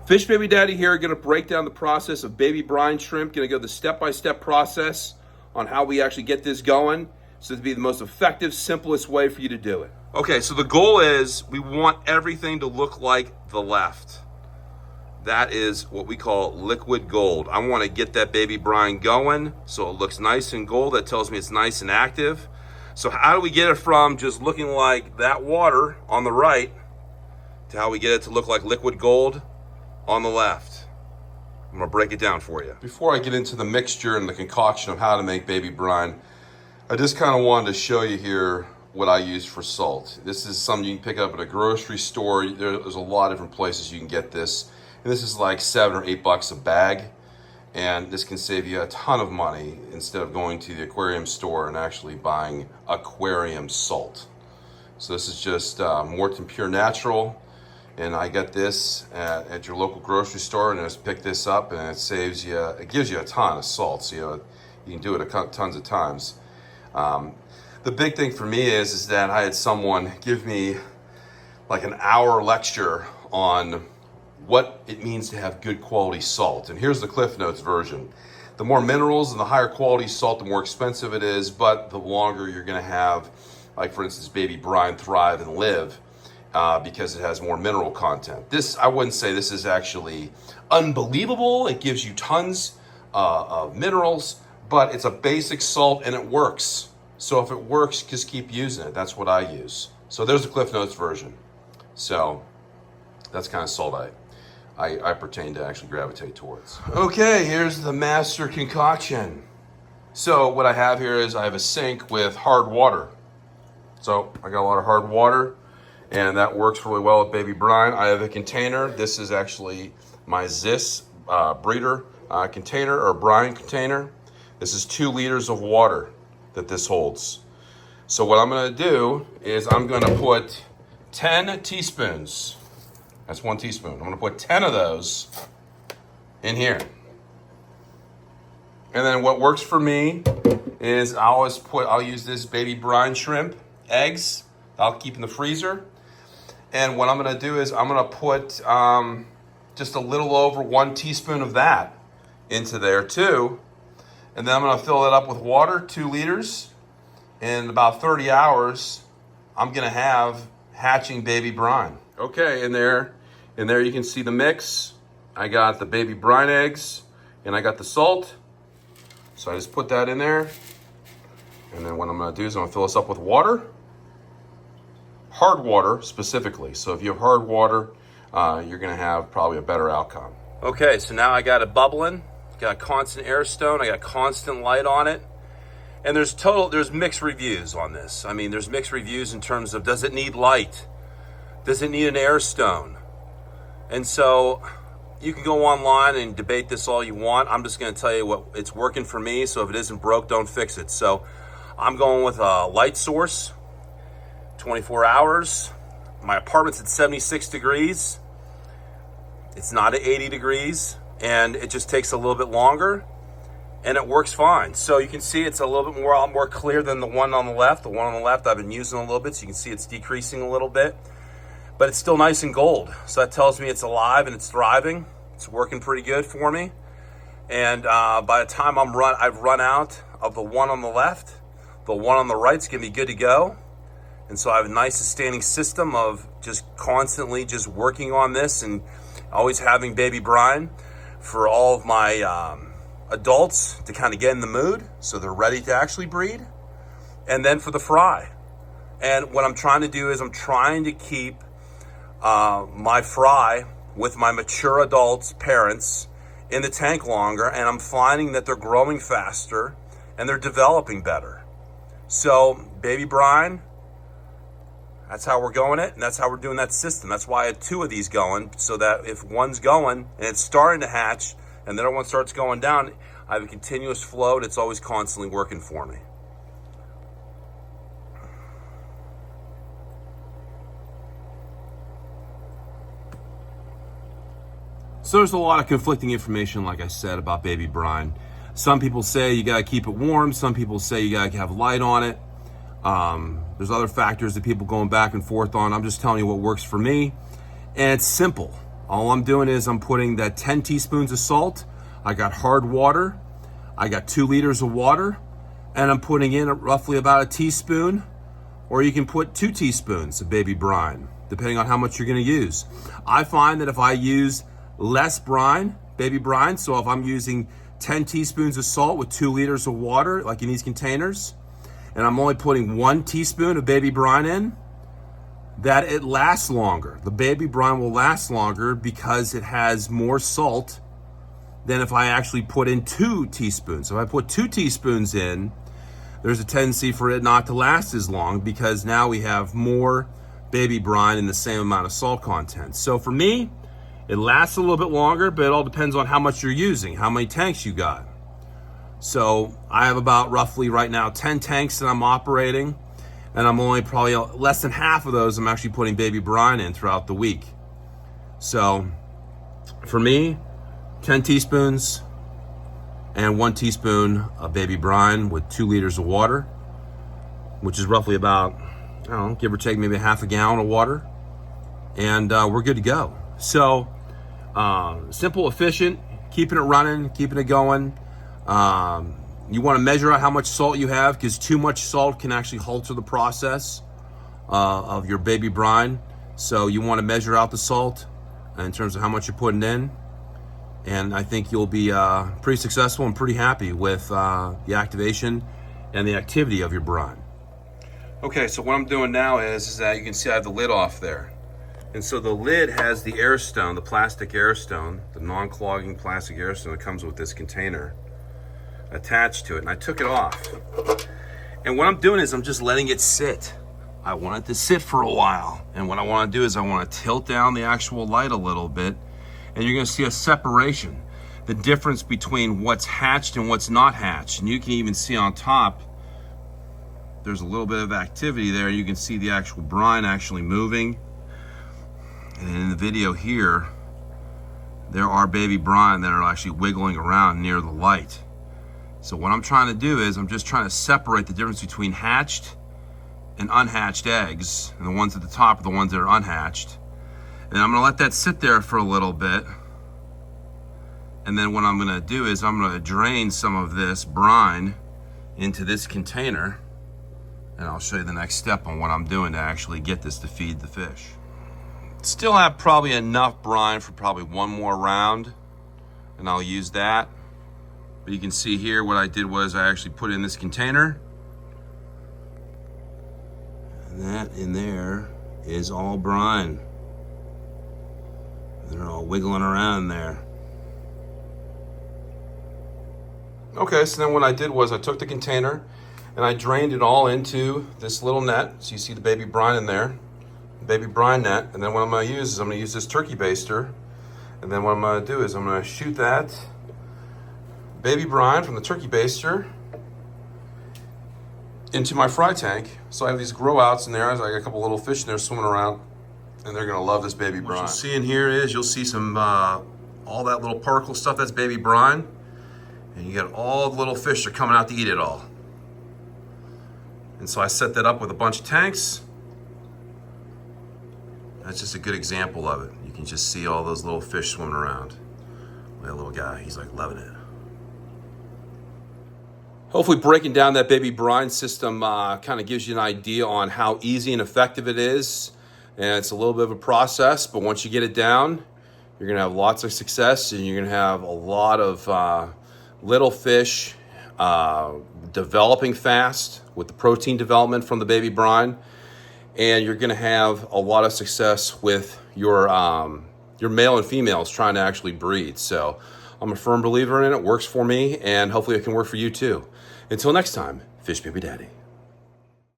Fish Baby Daddy here, going to break down the process of baby brine shrimp. Going to go the step-by-step process on how we actually get this going, so to be the most effective, simplest way for you to do it. Okay, so the goal is we want everything to look like the left. That is what we call liquid gold. I want to get that baby brine going so it looks nice and gold. That tells me it's nice and active. So how do we get it from just looking like that water on the right to how we get it to look like liquid gold on the left? I'm gonna break it down for you. Before I get into the mixture and the concoction of how to make baby brine, I just kind of wanted to show you here what I use for salt. This is something you can pick up at a grocery store. There's a lot of different places you can get this. And this is like $7 or $8 a bag. And this can save you a ton of money instead of going to the aquarium store and actually buying aquarium salt. So this is just Morton Pure Natural. And I get this at your local grocery store, and just pick this up, and it gives you a ton of salt. So you can do it tons of times. The big thing for me is that I had someone give me like an hour lecture on what it means to have good quality salt. And here's the Cliff Notes version. The more minerals and the higher quality salt, the more expensive it is, but the longer you're gonna have, like for instance, baby brine thrive and live because it has more mineral content. This, I wouldn't say this is actually unbelievable. It gives you tons of minerals, but it's a basic salt and it works. So if it works, just keep using it. That's what I use. So there's the Cliff Notes version. So that's kind of salt I pertain to actually gravitate towards. Okay, here's the master concoction. So what I have here is I have a sink with hard water. So I got a lot of hard water, and that works really well with baby brine. I have a container. This is actually my Zis breeder container or brine container. This is 2 liters of water that this holds. So what I'm gonna do is I'm gonna put 10 teaspoons. That's 1 teaspoon. I'm gonna put 10 of those in here. And then what works for me is I'll use this baby brine shrimp eggs. I'll keep in the freezer. And what I'm gonna do is I'm gonna put just a little over 1 teaspoon of that into there too. And then I'm gonna fill it up with water, 2 liters. In about 30 hours, I'm gonna have hatching baby brine. Okay, in there you can see the mix. I got the baby brine eggs and I got the salt. So I just put that in there. And then what I'm gonna do is I'm gonna fill this up with water. Hard water specifically. So if you have hard water, you're gonna have probably a better outcome. Okay, so now I got it bubbling. Got constant air stone, I got constant light on it. And there's mixed reviews on this. I mean, there's mixed reviews in terms of, does it need light? Does it need an air stone? And so you can go online and debate this all you want. I'm just gonna tell you what it's working for me. So if it isn't broke, don't fix it. So I'm going with a light source, 24 hours. My apartment's at 76 degrees. It's not at 80 degrees. And it just takes a little bit longer and it works fine. So you can see it's a little bit more clear than the one on the left. The one on the left I've been using a little bit, so you can see it's decreasing a little bit, but it's still nice and gold. So that tells me it's alive and it's thriving. It's working pretty good for me. And by the time I've run out of the one on the left, the one on the right's gonna be good to go. And so I have a nice sustaining system of just constantly just working on this and always having baby brine for all of my adults to kind of get in the mood so they're ready to actually breed, and then for the fry. And what I'm trying to do is I'm trying to keep my fry with my mature adults, parents, in the tank longer, and I'm finding that they're growing faster and they're developing better. So baby brine, that's how we're going it, and that's how we're doing that system. That's why I had 2 of these going, so that if one's going and it's starting to hatch and the other one starts going down, I have a continuous flow that's always constantly working for me. So there's a lot of conflicting information, like I said, about baby brine. Some people say you gotta keep it warm. Some people say you gotta have light on it. There's other factors that people going back and forth on. I'm just telling you what works for me. And it's simple. All I'm doing is I'm putting that 10 teaspoons of salt. I got hard water. I got 2 liters of water, and I'm putting in roughly about a teaspoon, or you can put 2 teaspoons of baby brine, depending on how much you're gonna use. I find that if I use less brine, baby brine, so if I'm using 10 teaspoons of salt with 2 liters of water, like in these containers, and I'm only putting 1 teaspoon of baby brine in, that it lasts longer. The baby brine will last longer because it has more salt than if I actually put in 2 teaspoons. If I put 2 teaspoons in, there's a tendency for it not to last as long because now we have more baby brine in the same amount of salt content. So for me, it lasts a little bit longer, but it all depends on how much you're using, how many tanks you got. So I have about roughly right now 10 tanks that I'm operating, and I'm only probably less than half of those I'm actually putting baby brine in throughout the week. So for me, 10 teaspoons and 1 teaspoon of baby brine with 2 liters of water, which is roughly about, I don't know, give or take maybe half a gallon of water, and we're good to go. So simple, efficient, keeping it running, keeping it going. You want to measure out how much salt you have, because too much salt can actually halter the process of your baby brine. So you want to measure out the salt in terms of how much you're putting in. And I think you'll be pretty successful and pretty happy with the activation and the activity of your brine. Okay, so what I'm doing now is that you can see I have the lid off there. And so the lid has the air stone, the plastic air stone, the non-clogging plastic air stone that comes with this container attached to it, and I took it off. And what I'm doing is I'm just letting it sit. I want it to sit for a while, and what I want to do is I want to tilt down the actual light a little bit, and you're going to see a separation, the difference between what's hatched and what's not hatched. And you can even see on top there's a little bit of activity there. You can see the actual brine actually moving, and in the video here there are baby brine that are actually wiggling around near the light. So what I'm trying to do is I'm just trying to separate the difference between hatched and unhatched eggs, and the ones at the top are the ones that are unhatched. And I'm gonna let that sit there for a little bit. And then what I'm gonna do is I'm gonna drain some of this brine into this container, and I'll show you the next step on what I'm doing to actually get this to feed the fish. Still have probably enough brine for probably one more round, and I'll use that. But you can see here what I did was I actually put in this container, and that in there is all brine. They're all wiggling around there. Okay, so then what I did was I took the container and I drained it all into this little net. So you see the baby brine in there, the baby brine net. And then what I'm gonna use is I'm gonna use this turkey baster. And then what I'm gonna do is I'm gonna shoot that baby brine from the turkey baster into my fry tank. So I have these grow outs in there. I got a couple little fish in there swimming around, and they're gonna love this baby brine. What you'll see in here is you'll see some, all that little particle stuff, that's baby brine. And you got all the little fish are coming out to eat it all. And so I set that up with a bunch of tanks. That's just a good example of it. You can just see all those little fish swimming around. That little guy, he's like loving it. Hopefully breaking down that baby brine system kind of gives you an idea on how easy and effective it is. And it's a little bit of a process, but once you get it down, you're gonna have lots of success, and you're gonna have a lot of little fish developing fast with the protein development from the baby brine. And you're gonna have a lot of success with your male and females trying to actually breed. So I'm a firm believer in it. It works for me, and hopefully it can work for you too. Until next time, Fish Baby Daddy.